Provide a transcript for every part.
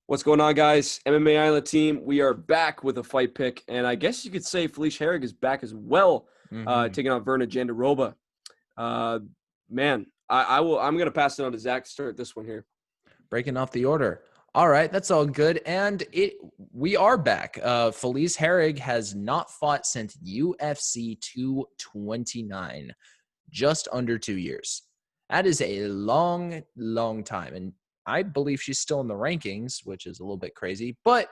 What's going on, guys? MMA Island team, we are back with a fight pick, and I guess you could say Felice Herrig is back as well, taking on Virna Jandiroba. Uh, man, I'm gonna pass it on to Zach to start this one here. Breaking off the order. All right, that's all good. And we are back. Felice Herrig has not fought since UFC 229, just under 2 years. That is a long, long time. And I believe she's still in the rankings, which is a little bit crazy. But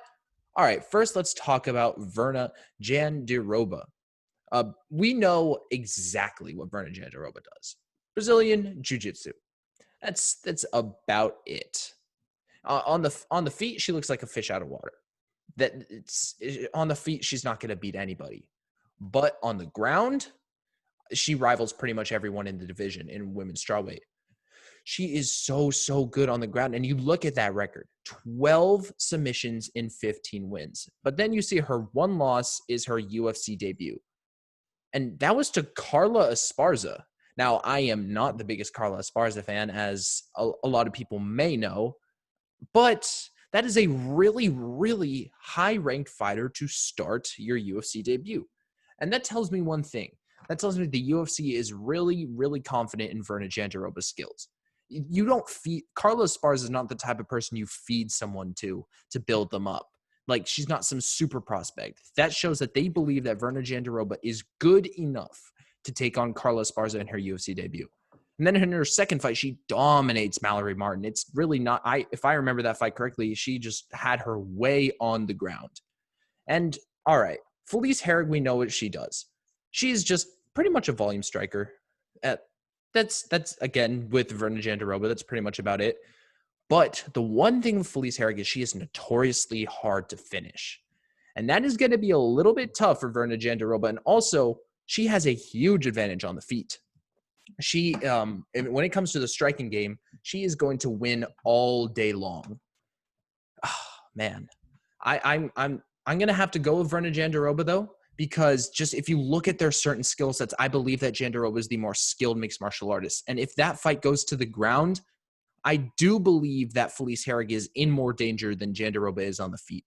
all right, first let's talk about Virna Jandiroba. We know exactly what Virna Jandiroba does. Brazilian Jiu-Jitsu. That's about it. On the feet, she looks like a fish out of water. On the feet, she's not going to beat anybody. But on the ground, she rivals pretty much everyone in the division in women's strawweight. She is so good on the ground. And you look at that record, 12 submissions in 15 wins. But then you see her one loss is her UFC debut. And that was to Carla Esparza. Now, I am not the biggest Carla Esparza fan, as a lot of people may know. But that is a really, really high-ranked fighter to start your UFC debut. And that tells me one thing. That tells me the UFC is really, really confident in Virna Jandiroba's skills. You don't feed – Carla Esparza is not the type of person you feed someone to build them up. Like, she's not some super prospect. That shows that they believe that Virna Jandiroba is good enough to take on Carla Esparza in her UFC debut. And then in her second fight, she dominates Mallory Martin. It's really not – if I remember that fight correctly, she just had her way on the ground. And, all right, Felice Herrig, we know what she does. She's just pretty much a volume striker. That's again, with Virna Jandiroba, that's pretty much about it. But the one thing with Felice Herrig is she is notoriously hard to finish. And that is going to be a little bit tough for Virna Jandiroba. And also, she has a huge advantage on the feet. She, when it comes to the striking game, she is going to win all day long. Oh, man, I'm going to have to go with Virna Jandiroba though, because just if you look at their certain skill sets, I believe that Jandiroba is the more skilled mixed martial artist. And if that fight goes to the ground, I do believe that Felice Herrig is in more danger than Jandiroba is on the feet,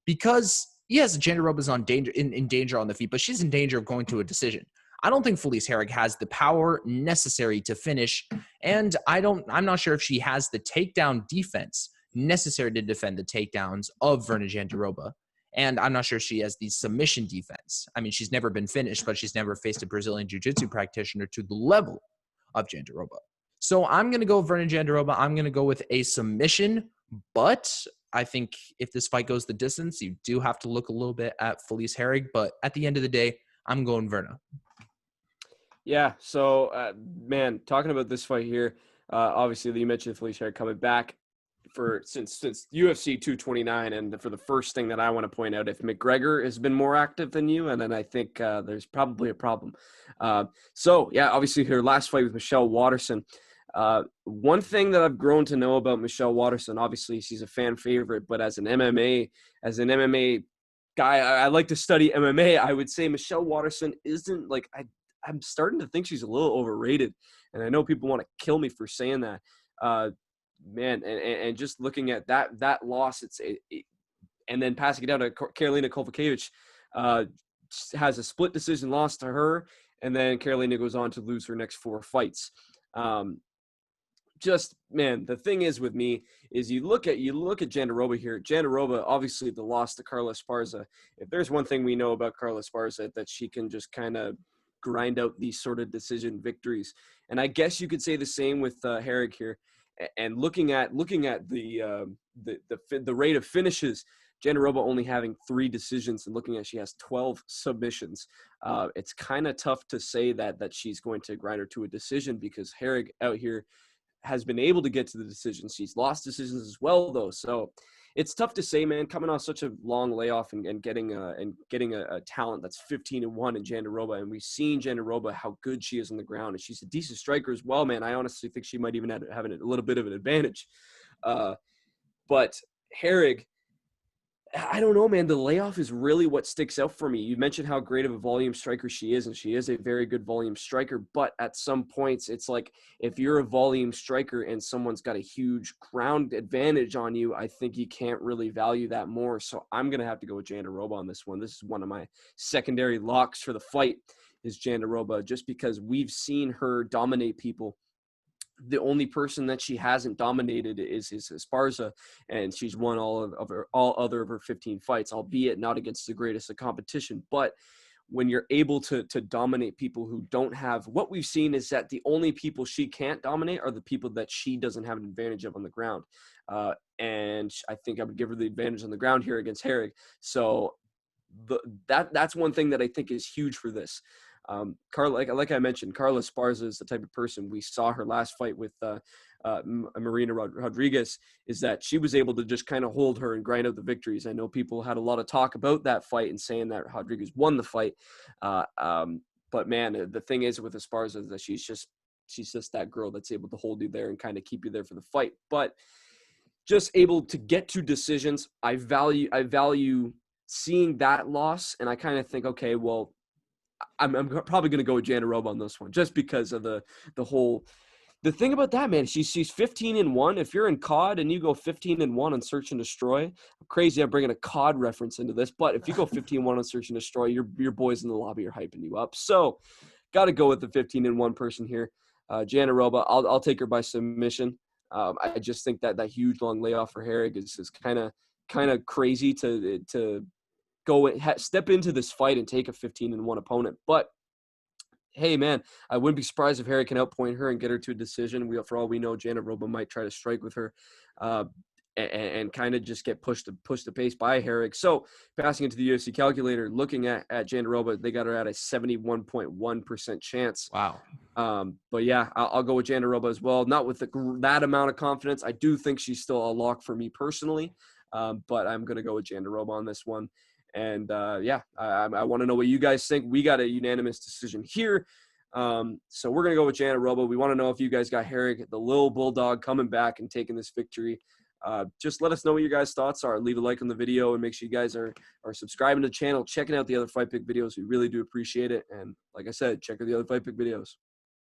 because yes, Jandiroba is in danger on the feet, but she's in danger of going to a decision. I don't think Felice Herrig has the power necessary to finish, and I'm not sure if she has the takedown defense necessary to defend the takedowns of Virna Jandiroba, and I'm not sure she has the submission defense. I mean, she's never been finished, but she's never faced a Brazilian Jiu-Jitsu practitioner to the level of Jandiroba. So I'm going to go with Virna Jandiroba. I'm going to go with a submission, but I think if this fight goes the distance, you do have to look a little bit at Felice Herrig, but at the end of the day, I'm going Virna. Yeah, so, man, talking about this fight here, obviously you mentioned Felice Herrig coming back since UFC 229, and for the first thing that I want to point out, if McGregor has been more active than you, and then I think there's probably a problem. So, yeah, obviously her last fight with Michelle Waterson. One thing that I've grown to know about Michelle Waterson, obviously she's a fan favorite, but as an MMA guy, I like to study MMA. I would say Michelle Waterson isn't like I'm starting to think she's a little overrated, and I know people want to kill me for saying that. Man, and just looking at that loss, and then passing it down to Karolina Kowalkiewicz, has a split decision loss to her, and then Karolina goes on to lose her next 4 fights. Just, man, the thing is with me is you look at Jandiroba here. Jandiroba, obviously the loss to Carla Esparza. If there's one thing we know about Carla Esparza, that she can just kind of grind out these sort of decision victories. And I guess you could say the same with Herrig here. And looking at the rate of finishes, Jandiroba only having 3 decisions, and looking at she has 12 submissions. It's kind of tough to say that she's going to grind her to a decision, because Herrig out here has been able to get to the decisions. She's lost decisions as well, though. So it's tough to say, man, coming off such a long layoff and getting a talent that's 15-1 in Jandiroba. And we've seen Jandiroba, how good she is on the ground. And she's a decent striker as well, man. I honestly think she might even have a little bit of an advantage. But Herrig, I don't know, man. The layoff is really what sticks out for me. You mentioned how great of a volume striker she is, and she is a very good volume striker. But at some points, it's like if you're a volume striker and someone's got a huge ground advantage on you, I think you can't really value that more. So I'm going to have to go with Jandiroba on this one. This is one of my secondary locks for the fight is Jandiroba, just because we've seen her dominate people. The only person that she hasn't dominated is Esparza, and she's won all other of her 15 fights, albeit not against the greatest of competition. But when you're able to dominate people who don't have, what we've seen is that the only people she can't dominate are the people that she doesn't have an advantage of on the ground. And I think I would give her the advantage on the ground here against Herrig. So that's one thing that I think is huge for this. Carla, like I mentioned, Carla Esparza is the type of person we saw her last fight with Marina Rodriguez, is that she was able to just kind of hold her and grind out the victories. I know people had a lot of talk about that fight and saying that Rodriguez won the fight. But man, the thing is with Esparza is that she's just that girl that's able to hold you there and kind of keep you there for the fight. But just able to get to decisions. I value seeing that loss, and I kind of think, okay, well, I'm probably going to go with Jandiroba on this one, just because of the thing about that, man. She's 15-1. If you're in COD and you go 15-1 on Search and Destroy, I'm crazy. I'm bringing a COD reference into this, but if you go 15-1 on Search and Destroy, your boys in the lobby are hyping you up. So, got to go with the 15-1 person here, Jandiroba. I'll take her by submission. I just think that huge long layoff for Herrig is kind of crazy to go and step into this fight and take a 15-1 opponent. But hey, man, I wouldn't be surprised if Harry can outpoint her and get her to a decision. For all we know, Jandiroba might try to strike with her and kind of just get pushed the pace by Herrig. So passing into the UFC calculator, looking at Jandiroba, they got her at a 71.1% chance. Wow. But yeah, I'll go with Jandiroba as well. Not with that amount of confidence. I do think she's still a lock for me personally, but I'm going to go with Jandiroba on this one. And yeah, I want to know what you guys think. We got a unanimous decision here. So we're going to go with Jandiroba. We want to know if you guys got Herrig, the little bulldog, coming back and taking this victory. Just let us know what your guys' thoughts are. Leave a like on the video and make sure you guys are subscribing to the channel, checking out the other Fight Pick videos. We really do appreciate it. And like I said, check out the other Fight Pick videos.